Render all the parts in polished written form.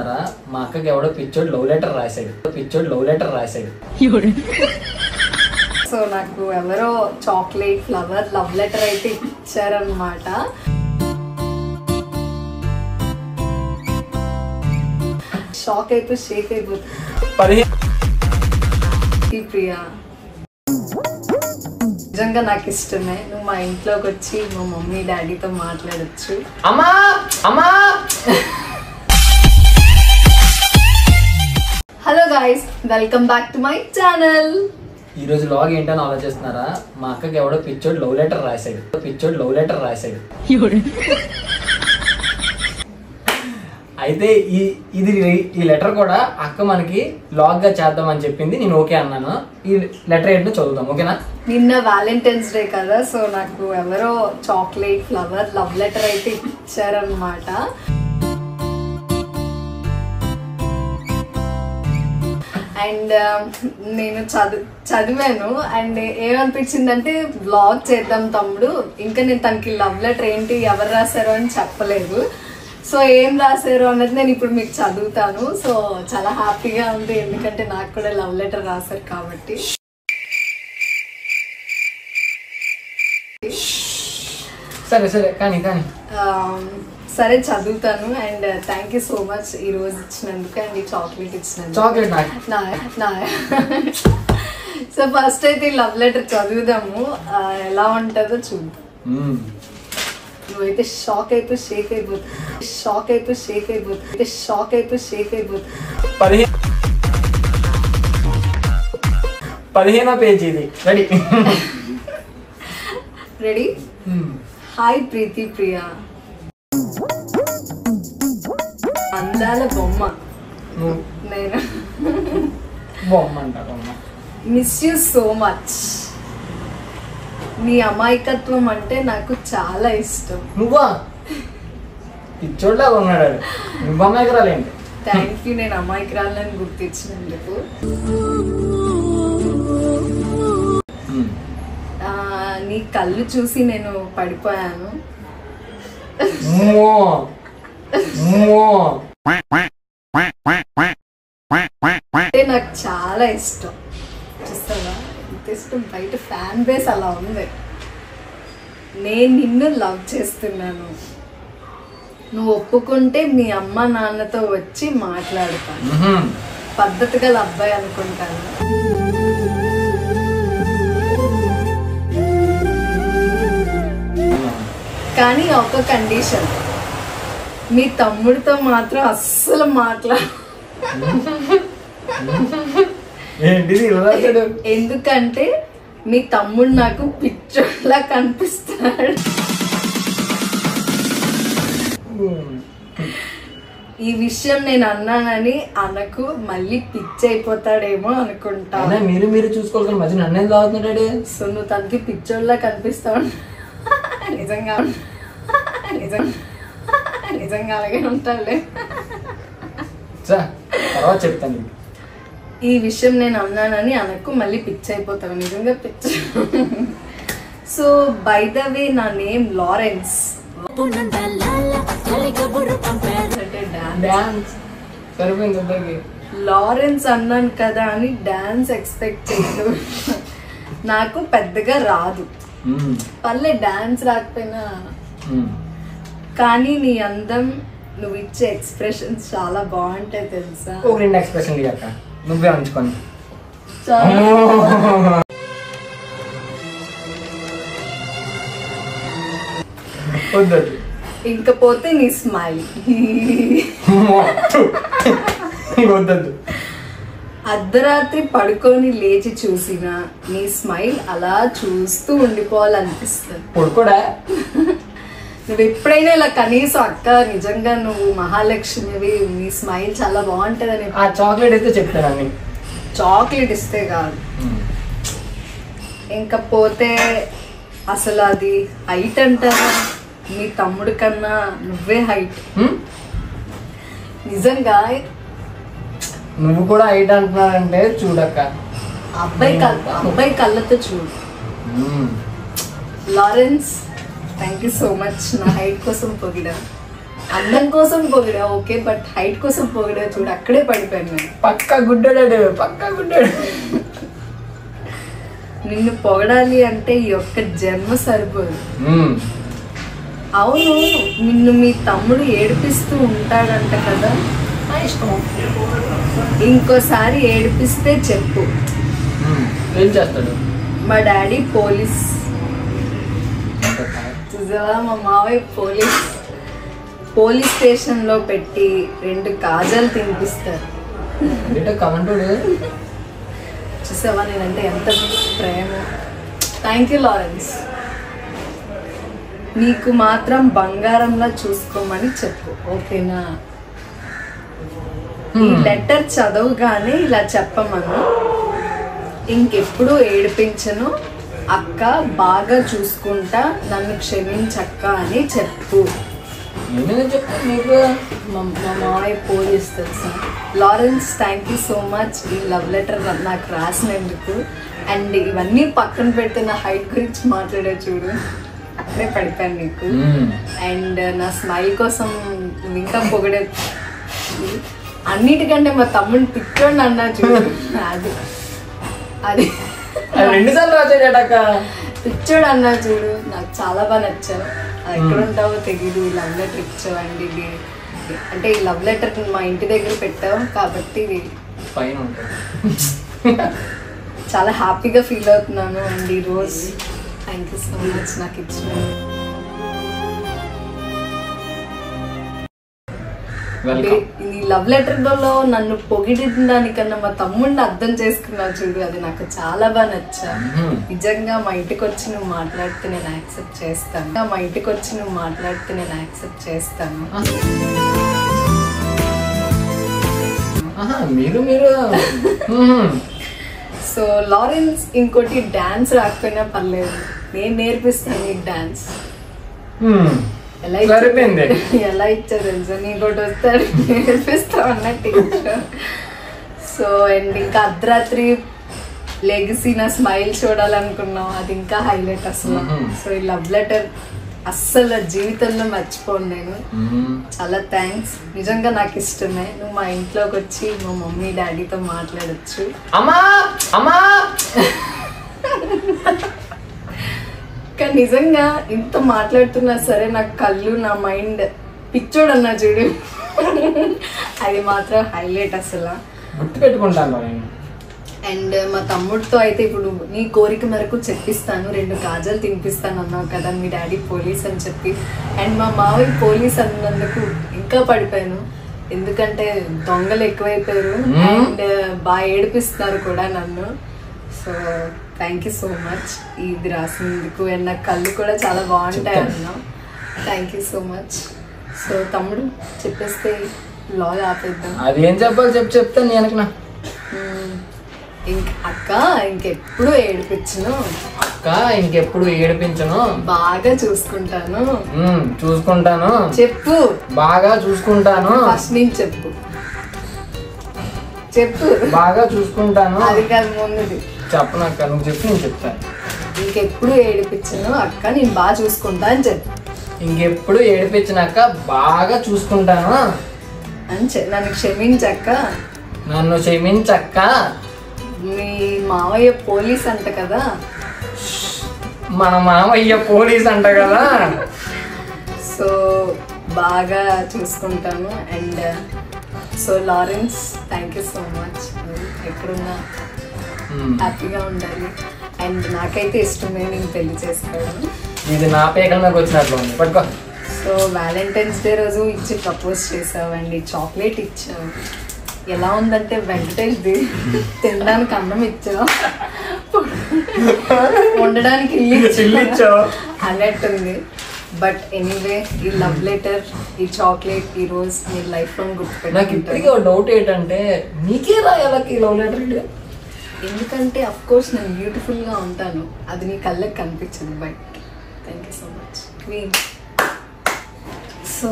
ఆలోచిస్తున్నారా? మా అక్కకి ఎవడో పిచ్చోడు లవ్ లెటర్ రాశాడు. సో నాకు ఎవరో చాక్లెట్ ఫ్లవర్ లవ్ లెటర్ అయితే ఇచ్చారనమాట. షాక్ అయిపోయి షేక్ అయిపోతుంది. ప్రియా నిజంగా నాకు ఇష్టమే. నువ్వు మా ఇంట్లోకి వచ్చి మా మమ్మీ డాడీతో మాట్లాడొచ్చు. అమ్మా అమ్మా. Hello guys, welcome back to my channel. ఈ రోజు లాగ్ ఏంటని ఆలోచిస్తున్నారా? మా అక్కకి ఎవడో పిచ్చోడు లవ్ లెటర్ రాశాడు. అయితే ఈ లెటర్ కూడా అక్క మనకి లాగ్ గా చేద్దామని చెప్పింది. నేను ఓకే అన్నాను. ఈ లెటర్ ఏంటో చదువుతాం, ఓకేనా? నిన్న వ్యాలంటైన్స్ డే కదా, సో నాకు ఎవరో చాక్లెట్ ఫ్లవర్ లవ్ లెటర్ అయితే ఇచ్చారనమాట. అండ్ నేను చదివాను అండ్ ఏమనిపించిందంటే బ్లాగ్ చేద్దాం తమ్ముడు. ఇంకా నేను తనకి లవ్ లెటర్ ఏంటి ఎవరు రాశారో అని చెప్పలేదు. సో ఏం రాశారు అన్నది నేను ఇప్పుడు మీకు చదువుతాను. సో చాలా హ్యాపీగా ఉంది, ఎందుకంటే నాకు కూడా లవ్ లెటర్ రాశారు కాబట్టి. సరే కానీ సరే చదువుతాను. And thank you so much ఈ రోజు ఇచ్చినందుకు అండ్ ఈ చాక్లెట్ ఇచ్చినందుకు. సో ఫస్ట్ అయితే లవ్ లెటర్ చదువుదాము, ఎలా ఉంటుందో చూద్దాం. నువ్వైతే షాక్ అయిపోయి షేక్ అయిపోతుంది. 15వ పేజీ ఇది. రెడీ? హాయ్ ప్రీతి ప్రియా, అందాల బొమ్మ నేను. Miss you so much. నీ అమాయకత్వం అంటే నాకు చాలా ఇష్టం. నువ్వా పిచ్చోడ్లా ఉన్నాడు. నువ్వు అమాయకురాలేంటి? థ్యాంక్ యూ, నేను అమాయకురాలని గుర్తించినందుకు. నీ కళ్ళు చూసి నేను పడిపోయాను. అంటే నాకు చాలా ఇష్టం. చూస్తావా ఎంత ఇష్టం, బయట ఫ్యాన్ బేస్ అలా ఉంది. నేను నిన్ను లవ్ చేస్తున్నాను, నువ్వు ఒప్పుకుంటే మీ అమ్మ నాన్నతో వచ్చి మాట్లాడతాను. పద్ధతి గల అబ్బాయి అనుకుంటాను. కానీ ఒక కండిషన్, మీ తమ్ముడితో మాత్రం అస్సలు ఎందుకంటే మీ తమ్ముడు నాకు పిచ్చోడ్లా కనిపిస్తాడు. ఈ విషయం నేను అన్నానని అనకు, మళ్ళీ పిచ్చి అయిపోతాడేమో అనుకుంటా. మీరు చూసుకోవాలి, మధ్య నన్నేం తాగుతున్నాడు. సో నువ్వు తనకి పిచ్చోడ్లా కనిపిస్తావు. నిజంగా అలాగే ఉంటాడులే. తర్వాత చెప్తాను. ఈ విషయం నేను అన్నానని అనకు, మళ్ళీ పిచ్చి అయిపోతావు. నిజంగా పిచ్చి. సో బై ద వే, నా నేమ్ లారెన్స్. లారెన్స్ అన్నాను కదా అని డాన్స్ ఎక్స్పెక్ట్ చేయదు. నాకు పెద్దగా రాదు, పర్లే డాన్స్ రాకపోయినా. కానీ నీ అందం, నువ్వు ఇచ్చే ఎక్స్ప్రెషన్స్ చాలా బాగుంటాయి తెలుసా. ఎక్స్ప్రెషన్ నువ్వే ఉంచుకోండి. ఇంకపోతే నీ స్మైల్. అర్ధరాత్రి పడుకొని లేచి చూసిన నీ స్మైల్ అలా చూస్తూ ఉండిపోవాలనిపిస్తుంది. నువ్వు ఎప్పుడైనా ఇలా కనీసం అక్క నిజంగా నువ్వు మహాలక్ష్మివి, నీ స్మైల్ చాలా బాగుంటదని. ఆ చాక్లెట్ అయితే చెప్తాను. చాక్లెట్ ఇస్తే కాదు, ఇంకపోతే అసలు అది హైట్ అంటారా? మీ తమ్ముడి కన్నా నువ్వే హైట్. నిజంగా నువ్వు కూడా హైట్ అంటున్నారంటే చూడక్క, అబ్బాయి కళ్ళతో చూడు. Lawrence, thank you so much నా హైట్ కోసం పొగిడా. అందం కోసం పొగిడా ఓకే, బట్ హైట్ కోసం పొగిడా చూడు, అక్కడే పడిపోయాను నేను. పక్కా గుడ్డాడు, పక్కా గుడ్డాడు. నిన్ను పొగడాలి అంటే ఈ ఒక్క జన్మ సరిపోదు. అవును, నిన్ను మీ తమ్ముడు ఏడిపిస్తూ ఉంటాడంట కదా, ఇంకోసారి ఏడిపిస్తే చెప్పు. ఏం చేస్తాడు? మా డాడీ పోలీస్. చూసావా, మా మావయ్య పోలీస్ స్టేషన్ లో పెట్టి 2 కాజాలు తినిపిస్తారు. చూసావా నేనంటే ఎంత ప్రేమ. Thank you Lawrence. నీకు మాత్రం బంగారంలా చూసుకోమని చెప్పు, ఓకేనా? ఈ లెటర్ చదవగానే ఇలా చెప్పమను. ఇంకెప్పుడు ఏడిపించను అక్క, బాగా చూసుకుంటా, నన్ను క్షమించక్క అని చెప్పు. మా మావయ్య పోలీస్ తెలుసా. Lawrence, thank you so much ఈ లవ్ లెటర్ నాకు రాసినందుకు. అండ్ ఇవన్నీ పక్కన పెట్టి నా హైట్ గురించి మాట్లాడే చూడు, అక్కడే పడిపోయాను నీకు. అండ్ నా స్మైల్ కోసం నువ్వు ఇంకా పొగడే. అన్నిటికంటే మా తమ్ముడిని పిచ్చోడిని అన్నా చూడు, అది అది 2 సార్లు రాసేటక్క పిచ్చోడు అన్నా చూడు, నాకు చాలా బాగా నచ్చావు. ఎక్కడ ఉంటావో తెలీదు, ఈ లవ్ లెటర్ ఇచ్చావు. అండ్ ఇది అంటే ఈ లవ్ లెటర్ మా ఇంటి దగ్గర పెట్టావు కాబట్టి పైన చాలా హ్యాపీగా ఫీల్ అవుతున్నాను. అండ్ ఈ రోజు థ్యాంక్ యూ సో మచ్ నాకు ఇచ్చిన. ఈ లవ్ లెటర్లో నన్ను పొగిడిన దానికన్నా మా తమ్ముడిని అర్థం చేసుకున్నావు చూడు, అది నాకు చాలా బాగా నచ్చా. నిజంగా మా ఇంటికి వచ్చి నువ్వు మాట్లాడితే నేను యాక్సెప్ట్ చేస్తాను. మా ఇంటికి వచ్చి నువ్వు మాట్లాడితే నేను యాక్సెప్ట్ చేస్తాను. మీరు సో లారెన్స్, ఇంకోటి డాన్స్ రాకపోయినా పర్లేదు, నేను నేర్పిస్తాను నీకు డాన్స్. ఎలా ఇచ్చారు తెలుసా, నీకోటి వస్తాడు నేర్పిస్తావు అన్నట్టు. సో అండ్ ఇంకా అర్ధరాత్రి లెగసీ నా స్మైల్ చూడాలనుకున్నావు, అది ఇంకా హైలైట్ అసలు. సో ఈ లవ్ లెటర్ అస్సలు జీవితంలో మర్చిపోను నేను. చాలా థ్యాంక్స్, నిజంగా నాకు ఇష్టమే. నువ్వు మా ఇంట్లోకి వచ్చి మా మమ్మీ డాడీతో మాట్లాడచ్చు. కానీ నిజంగా ఇంత మాట్లాడుతున్నా సరే నాకు కళ్ళు, నా మైండ్ పిచ్చోడు అన్నా చూడు, అది మాత్రం హైలైట్ అసలు. గుర్తు పెట్టుకుంటాను. అండ్ మా తమ్ముడితో అయితే ఇప్పుడు నీ కోరిక మేరకు చెప్పిస్తాను, 2 కాజాలు తినిపిస్తాను అన్నావు కదా, మీ డాడీ పోలీస్ అని చెప్పి. అండ్ మా మావయ్య పోలీస్ అన్నందుకు ఇంకా పడిపోయాను, ఎందుకంటే దొంగలు ఎక్కువైపోయారు అండ్ బాగా ఏడిపిస్తున్నారు కూడా నన్ను. So thank you so much ఇది రాసినందుకు. అండ్ నా కళ్ళు కూడా చాలా బాగుంటాయి అన్నావు, thank you so much. So తమ్ముడు చెప్పేస్తే లాగ్ ఆపేద్దాం. అదేం చెప్పాలి చెప్తాను నేను. అక్క ఇంకెప్పుడు ఏడిపించను, బాగా చూసుకుంటాను. చెప్పు, బాగా చూసుకుంటాను. ఫస్ట్ నుంచి చెప్పు బాగా చూసుకుంటాను. అది కాదు ముందుది చెప్పనక్క, నువ్వు చెప్పు నేను చెప్తాను. ఇంకెప్పుడు ఏడిపించను అక్క, నేను బాగా చూసుకుంటా అని చెప్పు. ఇంకెప్పుడు ఏడిపించినాక బాగా చూసుకుంటాను అని నన్ను క్షమించక్క. మీ మావయ్య పోలీస్ అంట కదా. మన మావయ్య పోలీస్ అంట కదా. సో బాగా చూసుకుంటాను. And so Lawrence, thank you so much. ఎక్కడున్నా హ్యాపీగా ఉండాలి. అండ్ నాకైతే ఇష్టమే నేను పెళ్లి చేసుకోవడం. ఇది నా పేకల నాకు వచ్చినట్లు ఉంది, పట్టుకో. సో వ్యాలంటైన్స్ డే రోజు ఇచ్చి ప్రపోజ్ చేసావు అండ్ చాక్లెట్ ఇచ్చావు. ఎలా ఉందంటే వెంకటేష్ ది, తినడానికి అన్నం ఇచ్చావు, ఉండడానికి ఇల్లు ఇచ్చావు అన్నట్టుంది. బట్ ఎనీవే ఈ లవ్ లెటర్, ఈ చాక్లెట్ ఈ రోజు నీ లైఫ్ లో గుర్తుపెట్టుకుంటాను. డౌట్ ఏంటంటే నీకే రాయాలకి లవ్ లెటర్, ఎందుకంటే అఫ్ కోర్స్ నేను బ్యూటిఫుల్ గా ఉంటాను, అది నీ కళ్ళకి కనిపించదు. But thank you so much queen. So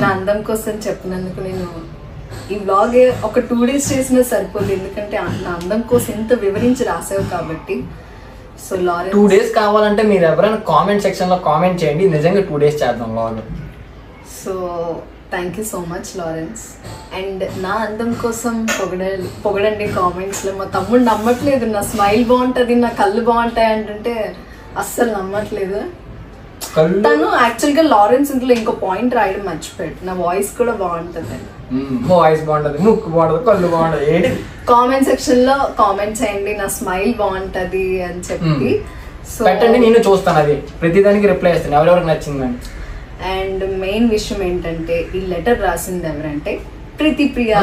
నా అందం కోసం చెప్పినందుకు నేను ఈ వ్లాగ్ ఒక 2 days చేసినా సరిపోదు, ఎందుకంటే నా అందం కోసం ఎంత వివరించి రాసావు కాబట్టి. సో లారెన్స్ 2 days కావాలంటే మీరు ఎవరైనా కామెంట్ సెక్షన్ లో కామెంట్ చేయండి, నిజంగా 2 days చేద్దాం vlog. So so thank you so much Lawrence. And నా అందం కోసం పొగడండి కామెంట్స్లో. మా తమ్ముడు నమ్మట్లేదు, నా స్మైల్ బాగుంటుంది, నా కళ్ళు బాగుంటాయి అంటుంటే అస్సలు నమ్మట్లేదు. తను యాక్చువల్గా లారెన్స్ ఇంట్లో ఇంకో పాయింట్ రాయడం మర్చిపోయాడు, నా వాయిస్ కూడా బాగుంటుంది. వాయిస్ బాగుంటుంది, ముక్కు బాగుంటుంది, కళ్ళు బాగుంటుంది. ఏంటి కామెంట్ సెక్షన్ లో కామెంట్ చేయండి నా స్మైల్ బాగుంటది అని చెప్పి. సో పెట్టండి, నేను చూస్తాను, అది ప్రతిదానికి రిప్లై ఇస్తాను ఎవరెవరికి నచ్చిందని. అండ్ మెయిన్ విషయం ఏంటంటే ఈ లెటర్ రాసింది ఎవరంటే ప్రీతి ప్రియ.